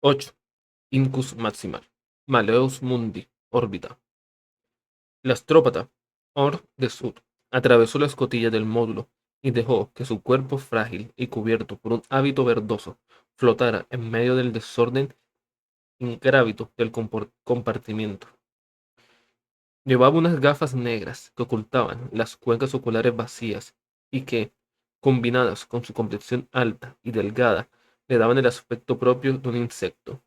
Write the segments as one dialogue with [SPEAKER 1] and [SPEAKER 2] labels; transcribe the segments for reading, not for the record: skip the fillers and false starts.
[SPEAKER 1] 8. Incus maximal. Maleus mundi. Órbita. El astrópata, Or de Sud, atravesó la escotilla del módulo y dejó que su cuerpo frágil y cubierto por un hábito verdoso flotara en medio del desorden ingrávido del compartimiento. Llevaba unas gafas negras que ocultaban las cuencas oculares vacías y que, combinadas con su complexión alta y delgada, le daban el aspecto propio de un insecto.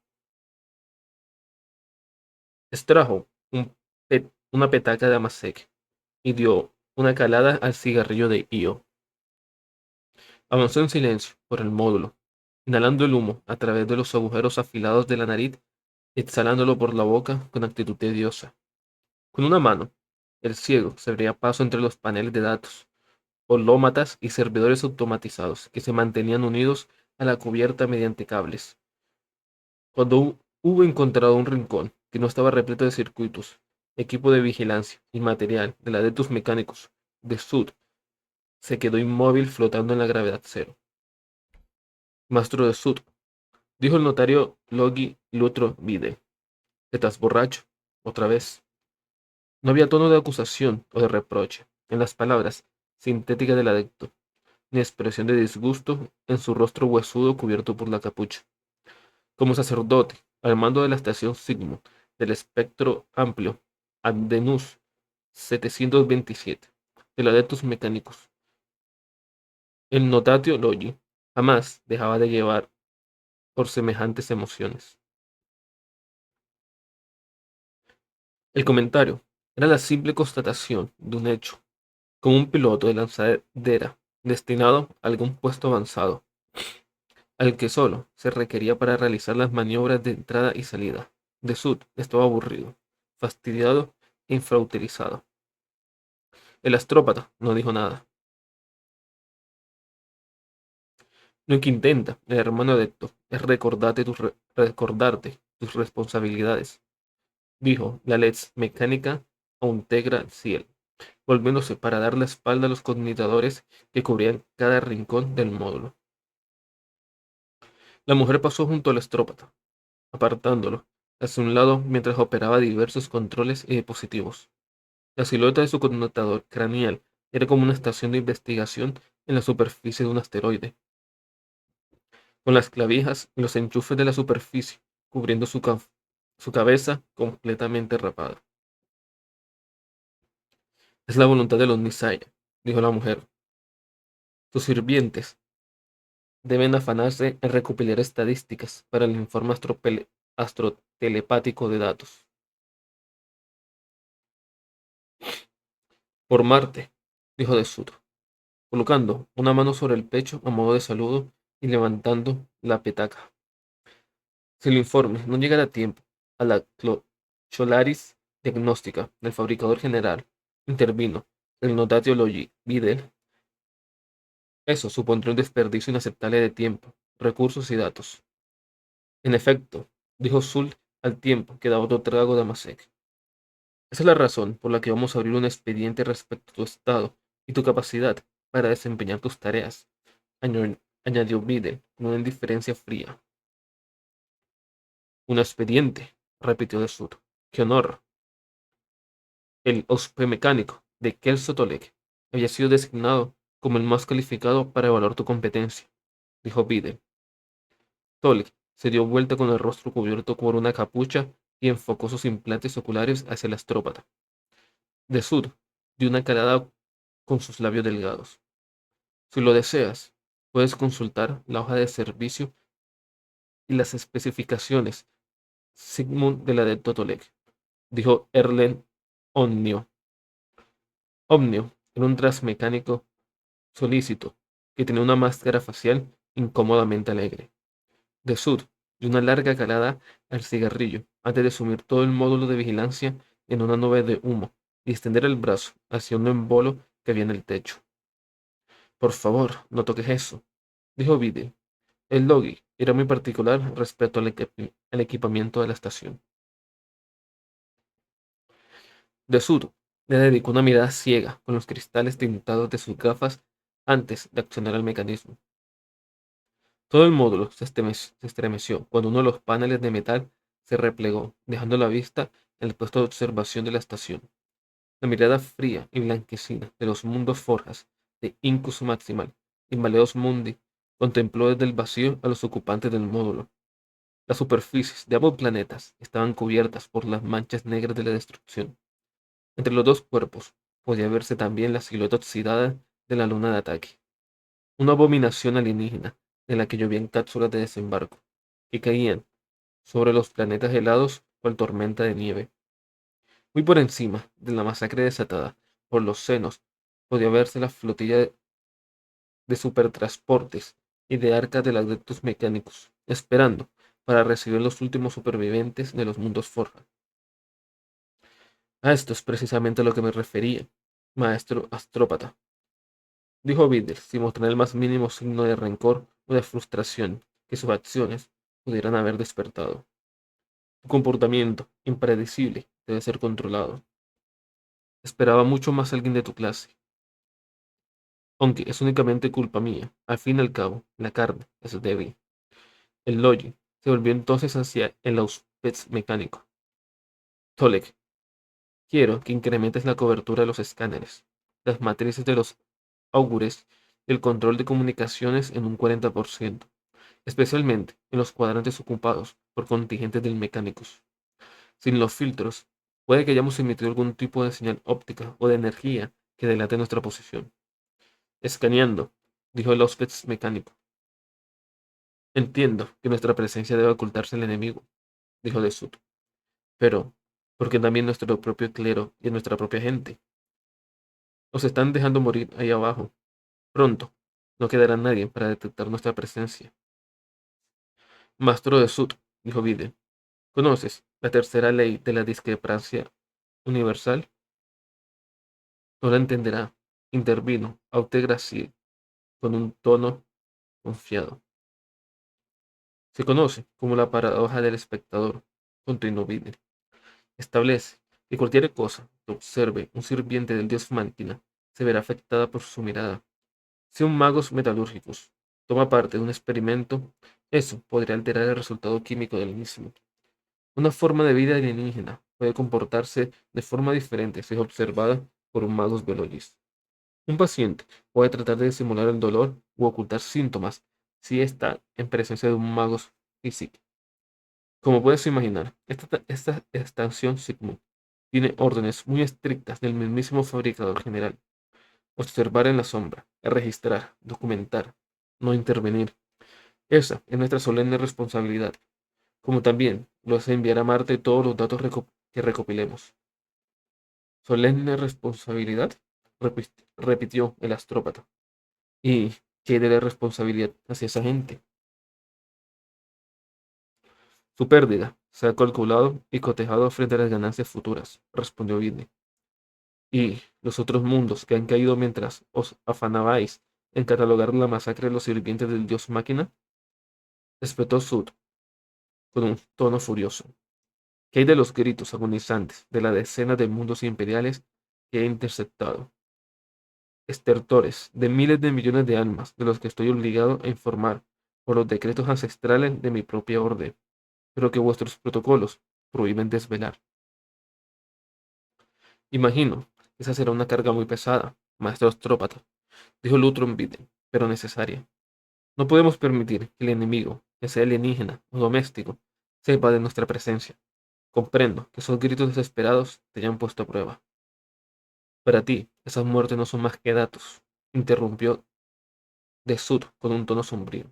[SPEAKER 1] Extrajo una petaca de amasec y dio una calada al cigarrillo de Io. Avanzó en silencio por el módulo, inhalando el humo a través de los agujeros afilados de la nariz y exhalándolo por la boca con actitud tediosa. Con una mano, el ciego se abría paso entre los paneles de datos, holómatas y servidores automatizados que se mantenían unidos a la cubierta mediante cables. Cuando hubo encontrado un rincón que no estaba repleto de circuitos, equipo de vigilancia y material de adeptos mecánicos de Sud, se quedó inmóvil flotando en la gravedad cero. Maestro de Sud, dijo el notario Logi Lutro Vide, ¿estás borracho? Otra vez. No había tono de acusación o de reproche en las palabras sintéticas del adepto, ni expresión de disgusto en su rostro huesudo cubierto por la capucha. Como sacerdote, al mando de la estación Sigmund del espectro amplio Addenus 727 de los adeptos mecánicos, el notatio Logi jamás dejaba de llevar por semejantes emociones. El comentario era la simple constatación de un hecho, como un piloto de lanzadera destinado a algún puesto avanzado, al que solo se requería para realizar las maniobras de entrada y salida. De Sud estaba aburrido, fastidiado e infrautilizado. El astrópata no dijo nada. Lo que intenta el hermano adepto es recordarte tus responsabilidades, dijo la Lex mecánica a un Tegra Ciel, volviéndose para dar la espalda a los conmutadores que cubrían cada rincón del módulo. La mujer pasó junto al astrópata, apartándolo hacia un lado mientras operaba diversos controles y dispositivos. La silueta de su connotador craneal era como una estación de investigación en la superficie de un asteroide, con las clavijas y los enchufes de la superficie cubriendo su cabeza completamente rapada. Es la voluntad de los Nisaya, dijo la mujer. Sus sirvientes deben afanarse en recopilar estadísticas para el informe astrotelepático de datos. Por Marte, dijo de Sud, colocando una mano sobre el pecho a modo de saludo y levantando la petaca. Si el informe no llegara a tiempo a la Cholaris diagnóstica del fabricador general, intervino el notatio Logi Videl, eso supondría un desperdicio inaceptable de tiempo, recursos y datos. En efecto, dijo Zul al tiempo que daba otro trago de Amasek. Esa es la razón por la que vamos a abrir un expediente respecto a tu estado y tu capacidad para desempeñar tus tareas, añadió Videl con una indiferencia fría. Un expediente, repitió de Sud. ¡Qué honor! El mecánico de Kelso Tolek había sido designado como el más calificado para evaluar tu competencia, dijo Videl. Tolek se dio vuelta con el rostro cubierto por una capucha y enfocó sus implantes oculares hacia el astrópata. De Sud dio una calada con sus labios delgados. Si lo deseas, puedes consultar la hoja de servicio y las especificaciones Sigmund del adepto Tolek, dijo Erlen Omnio. Omnio era un transmecánico solícito que tenía una máscara facial incómodamente alegre. De Sud dio una larga calada al cigarrillo antes de sumir todo el módulo de vigilancia en una nube de humo y extender el brazo hacia un embolo que había en el techo. Por favor, no toques eso, dijo Vide. El Logi era muy particular respecto al equipamiento de la estación. De Sud le dedicó una mirada ciega con los cristales tintados de sus gafas antes de accionar el mecanismo. Todo el módulo se estremeció cuando uno de los paneles de metal se replegó, dejando a la vista el puesto de observación de la estación. La mirada fría y blanquecina de los mundos forjas de Incus Maximal y Maleos Mundi contempló desde el vacío a los ocupantes del módulo. Las superficies de ambos planetas estaban cubiertas por las manchas negras de la destrucción. Entre los dos cuerpos podía verse también la silueta oxidada de la luna de ataque, una abominación alienígena de la que llovían cápsulas de desembarco, que caían sobre los planetas helados cual tormenta de nieve. Muy por encima de la masacre desatada por los senos podía verse la flotilla de supertransportes y de arcas de adeptos mecánicos, esperando para recibir los últimos supervivientes de los mundos Forja. A esto es precisamente a lo que me refería, maestro astrópata, dijo Videl, sin mostrar el más mínimo signo de rencor o de frustración que sus acciones pudieran haber despertado. Tu comportamiento, impredecible, debe ser controlado. Esperaba mucho más alguien de tu clase, aunque es únicamente culpa mía. Al fin y al cabo, la carne es débil. El Logi se volvió entonces hacia el Auspets mecánico. Tolek, quiero que incrementes la cobertura de los escáneres, las matrices de los augures y el control de comunicaciones en un 40%, especialmente en los cuadrantes ocupados por contingentes de mecánicos. Sin los filtros, puede que hayamos emitido algún tipo de señal óptica o de energía que delate nuestra posición. Escaneando, dijo el Auspets mecánico. Entiendo que nuestra presencia debe ocultarse al enemigo, dijo De Sud, pero porque también nuestro propio clero y nuestra propia gente. Nos están dejando morir ahí abajo. Pronto, no quedará nadie para detectar nuestra presencia. Mastro de Sud, dijo Vide, ¿conoces la tercera ley de la discrepancia universal? No la entenderá, intervino Autegracie con un tono confiado. Se conoce como la paradoja del espectador, continuó Vide. Establece que cualquier cosa que observe un sirviente del dios máquina se verá afectada por su mirada. Si un magos metalúrgicos toma parte de un experimento, eso podría alterar el resultado químico del mismo. Una forma de vida alienígena puede comportarse de forma diferente si es observada por un magos biologis. Un paciente puede tratar de disimular el dolor u ocultar síntomas si está en presencia de un magos físico. Como puedes imaginar, esta estación Sigmund tiene órdenes muy estrictas del mismísimo fabricador general. Observar en la sombra, registrar, documentar, no intervenir. Esa es nuestra solemne responsabilidad, como también lo es enviar a Marte todos los datos que recopilemos. ¿Solemne responsabilidad? Repitió el astrópata. ¿Y qué de la responsabilidad hacia esa gente? Su pérdida se ha calculado y cotejado frente a las ganancias futuras, respondió Vidney. Y los otros mundos que han caído mientras os afanabais en catalogar la masacre de los sirvientes del dios máquina, espetó Sud con un tono furioso. ¿Qué hay de los gritos agonizantes de la decena de mundos imperiales que he interceptado? Estertores de miles de millones de almas de los que estoy obligado a informar por los decretos ancestrales de mi propia orden, pero que vuestros protocolos prohíben desvelar. Imagino que esa será una carga muy pesada, maestro astrópata, dijo Lutron Biden, pero necesaria. No podemos permitir que el enemigo, que sea alienígena o doméstico, sepa de nuestra presencia. Comprendo que esos gritos desesperados te hayan puesto a prueba. Para ti, esas muertes no son más que datos, interrumpió De Sud con un tono sombrío.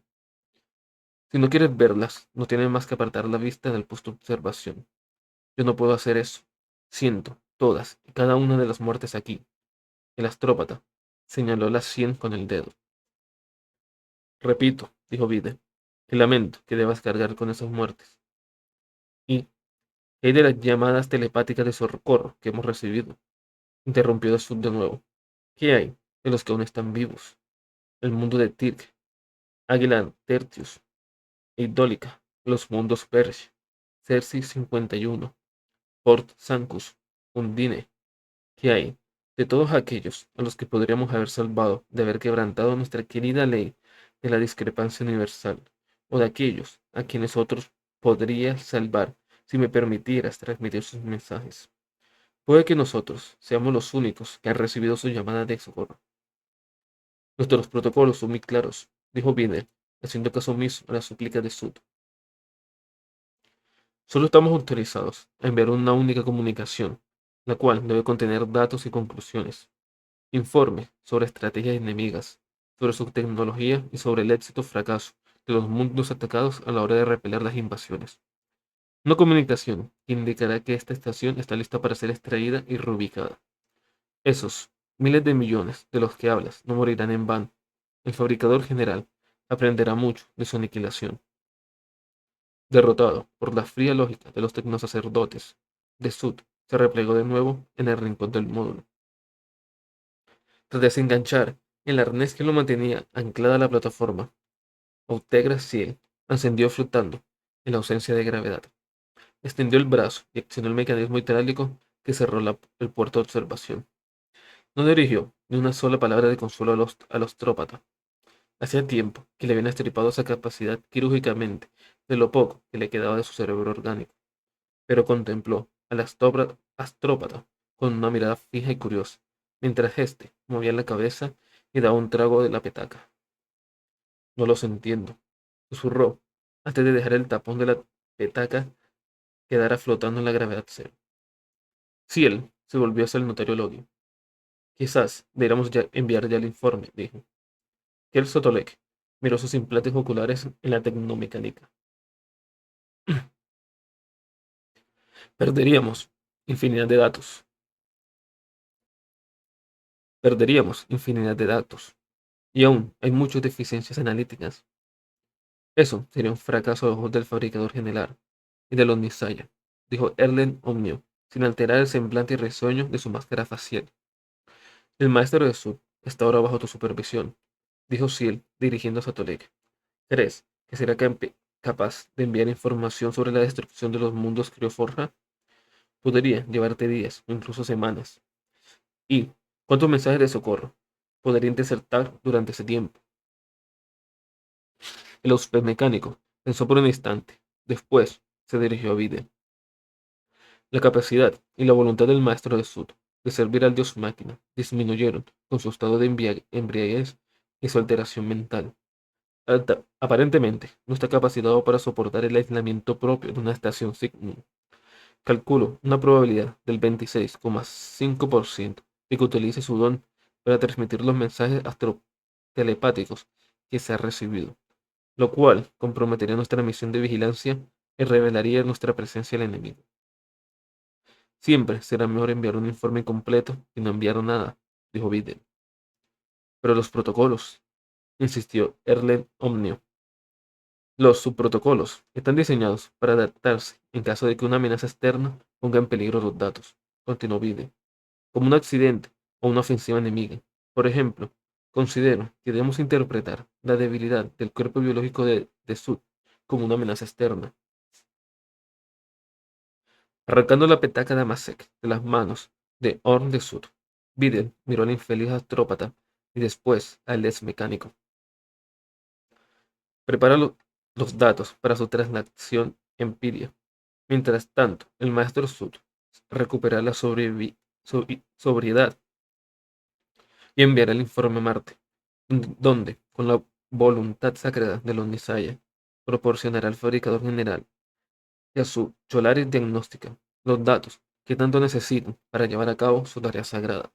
[SPEAKER 1] Si no quieres verlas, no tienes más que apartar la vista del puesto de observación. Yo no puedo hacer eso. Siento todas y cada una de las muertes aquí. El astrópata señaló las 100 con el dedo. Repito, dijo Vide, que lamento que debas cargar con esas muertes. Y ¿qué hay de las llamadas telepáticas de socorro que hemos recibido? Interrumpió De Sud de nuevo. ¿Qué hay de los que aún están vivos? El mundo de Tirk, Águila Tertius, Idólica, los mundos Persh, Cersei 51, Port Sancus, Undine. ¿Qué hay de todos aquellos a los que podríamos haber salvado de haber quebrantado nuestra querida ley de la discrepancia universal, o de aquellos a quienes otros podría salvar si me permitieras transmitir sus mensajes. Puede que nosotros seamos los únicos que han recibido su llamada de socorro. Nuestros protocolos son muy claros, dijo Vidal, haciendo caso omiso a la súplica de Sud. Solo estamos autorizados a enviar una única comunicación, la cual debe contener datos y conclusiones. Informe sobre estrategias enemigas, sobre su tecnología y sobre el éxito o fracaso de los mundos atacados a la hora de repeler las invasiones. Una comunicación que indicará que esta estación está lista para ser extraída y reubicada. Esos miles de millones de los que hablas no morirán en vano. El fabricador general aprenderá mucho de su aniquilación. Derrotado por la fría lógica de los tecnosacerdotes, de Sud se replegó de nuevo en el rincón del módulo. Tras desenganchar el arnés que lo mantenía anclada a la plataforma, Outegra Ciel ascendió flotando en la ausencia de gravedad. Extendió el brazo y accionó el mecanismo hidráulico que cerró el puerto de observación. No dirigió ni una sola palabra de consuelo a los trópata. Hacía tiempo que le habían estripado esa capacidad quirúrgicamente de lo poco que le quedaba de su cerebro orgánico, pero contempló al astrópata con una mirada fija y curiosa, mientras éste movía la cabeza y daba un trago de la petaca. No los entiendo, susurró, antes de dejar el tapón de la petaca quedara flotando en la gravedad cero. Ciel se volvió hacia el notario Logi. Quizás deberíamos enviar ya el informe, dijo. Kel Sotolek miró sus implantes oculares en la tecnomecánica. Perderíamos infinidad de datos. Perderíamos infinidad de datos. Y aún hay muchas deficiencias analíticas. Eso sería un fracaso a ojos del fabricador general y de los Nisaya, dijo Erlen Omnio, sin alterar el semblante y risueño de su máscara facial. El maestro de Sud está ahora bajo tu supervisión, dijo Ciel, dirigiéndose a Tolek. ¿Crees que será capaz de enviar información sobre la destrucción de los mundos Crioforja? Podría llevarte días o incluso semanas. ¿Y cuántos mensajes de socorro podría interceptar durante ese tiempo? El huésped mecánico pensó por un instante. Después se dirigió a Vide. La capacidad y la voluntad del maestro de Sud de servir al dios máquina disminuyeron con su estado de embriaguez y su alteración mental. Aparentemente, no está capacitado para soportar el aislamiento propio de una estación Signum. Calculo una probabilidad del 26,5% de que utilice su don para transmitir los mensajes telepáticos que se ha recibido, lo cual comprometería nuestra misión de vigilancia y revelaría nuestra presencia al enemigo. Siempre será mejor enviar un informe completo que no enviar nada, dijo Videl. Pero los protocolos, insistió Erlen Omnio. Los subprotocolos están diseñados para adaptarse en caso de que una amenaza externa ponga en peligro los datos, continuó Videl, como un accidente o una ofensiva enemiga. Por ejemplo, considero que debemos interpretar la debilidad del cuerpo biológico de Sud como una amenaza externa. Arrancando la petaca de Amasek de las manos de Orn de Sud, Videl miró al infeliz astrópata y después al ex mecánico. Prepara los datos para su traslación Empiria. Mientras tanto, el maestro Sud recupera la sobriedad y enviará el informe a Marte, donde, con la voluntad sagrada de los Nisaya, proporcionará al fabricador general y a su Cholaris diagnóstica los datos que tanto necesitan para llevar a cabo su tarea sagrada.